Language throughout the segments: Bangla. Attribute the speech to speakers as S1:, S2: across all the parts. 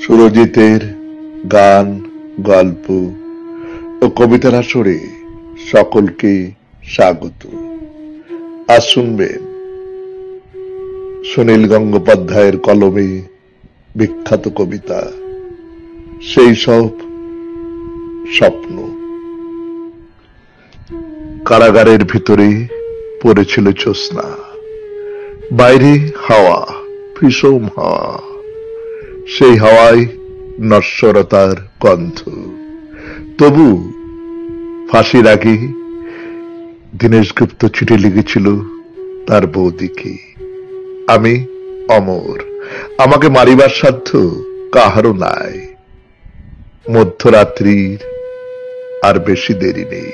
S1: সুরজিতের গান, গল্প ও কবিতার আসরে সকলকে স্বাগত। আজ শুনবেন সুনীল গঙ্গোপাধ্যায়ের কলমে বিখ্যাত কবিতা সেই সব স্বপ্ন। কারাগারের ভিতরে পড়েছিল জ্যোৎস্না, বাইরে হাওয়া, ভীষণ হাওয়া, সেই হাওয়ায় নশ্বরতার গন্ধ। তবু ফাঁসির আগে দীনেশ গুপ্ত চিঠি লিখেছিল তার বৌদিকে, আমি অমর, আমাকে মারিবার সাধ্য কাহারও নাই। মধ্যরাত্রির আর বেশি দেরি নেই,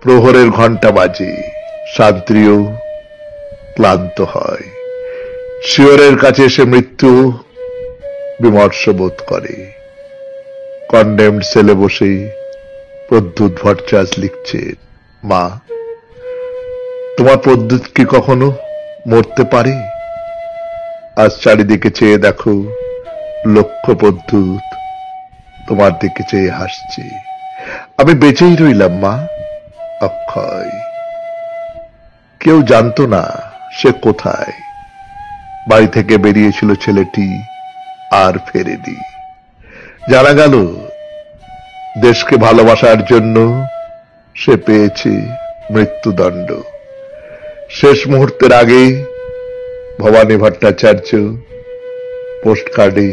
S1: প্রহরের ঘণ্টা বাজে, শান্তিও ক্লান্ত হয়। শিয়রের কাছে এসে মৃত্যু বিমর্ষ বোধ করে। কন্ডেমড সেলে বসে প্রদ্যুৎ ভট্টাচার্য লিখছেন, মা, তোমার প্রদ্যুৎ কি কখনো মরতে পারে? আজ চারিদিকে চেয়ে দেখো, লক্ষ প্রদ্যুৎ তোমার দিকে চেয়ে হাসছে। আমি বেঁচেই রইলাম মা, অক্ষয়। কেউ জানতো না সে কোথায়। বাড়ি থেকে বেরিয়েছিল ছেলেটি, আর ফেরেনি। জানা গেল দেশকে ভালোবাসার জন্য সে পেয়েছে মৃত্যুদণ্ড। শেষ মুহূর্তের আগে ভবানী ভট্টাচার্য পোস্টকার্ডে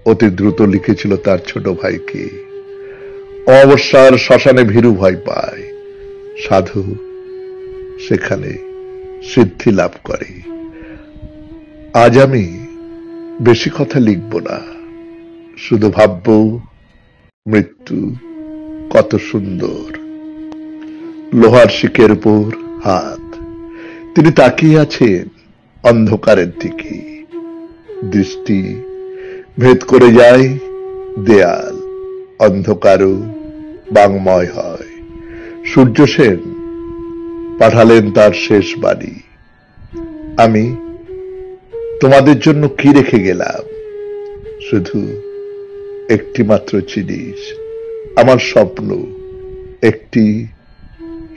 S1: অতি দ্রুত লিখেছিল তার ছোট ভাইকে, অমাবস্যার শ্মশানে ভীরু ভয় পায়, সাধু সেখানে সিদ্ধি লাভ করে। আজ আমি বেশি কথা লিখব না, শুধু ভাবব মৃত্যু কত সুন্দর। লোহার শিকের উপর হাত, তিনি তাকিয়ে আছেন অন্ধকারের দিকে। দৃষ্টি ভেদ করে যায় দেয়াল, অন্ধকারও বাংময় হয়। সূর্য সেন পাঠালেন তার শেষ বাণী, আমি তোমাদের জন্য কি রেখে গেলাম? শুধু একটি মাত্র জিনিস, আমার স্বপ্ন, একটি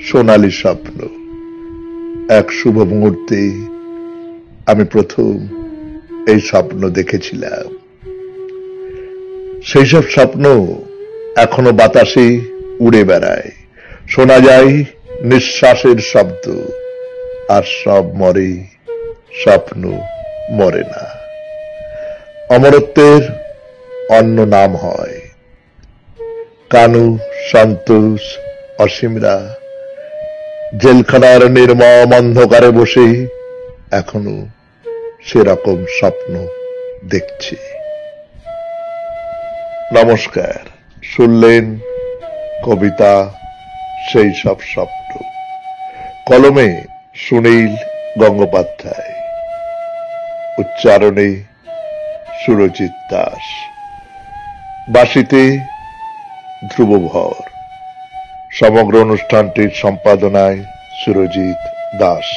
S1: সোনালী স্বপ্ন। এক শুভ মুহূর্তে আমি প্রথম এই স্বপ্ন দেখেছিলাম। সেই সব স্বপ্ন এখনো বাতাসে উড়ে বেড়ায়, শোনা যায় নিঃশ্বাসের শব্দ। আর সব মরে, স্বপ্ন মরে না। অমরত্বের অন্য নাম হয়। কানু, সন্তোষ, অসীমরা জেলখানার নির্মম অন্ধকারে বসে এখনো সেরকম স্বপ্ন দেখছে। নমস্কার, শুনলেন কবিতা সেই সব স্বপ্ন, কলমে সুনীল গঙ্গোপাধ্যায়, উচ্চারণে সুরজিৎ দাস, বাঁশিতে ধ্রুব ভর। সমগ্র অনুষ্ঠানটির সম্পাদনায় সুরজিৎ দাস।